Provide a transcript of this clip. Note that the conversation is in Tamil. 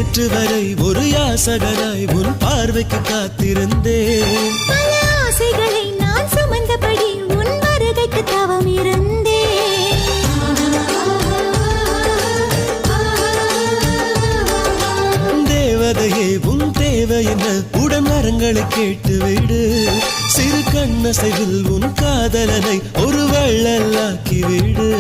நேற்று வரை ஒரு யாசகராய் உன் பார்வைக்கு காத்திருந்தேன். பல ஆசைகளை நான் சுமந்தபடி உன் வருகைக்கு தவம் இருந்தேன். தேவதையே உன் தேவை என்ன உடன் வரங்களை கேட்டு விடு. சிறு கண்ணசைவில் உன் காதலனை ஒரு வள்ளலாக்கி விடு.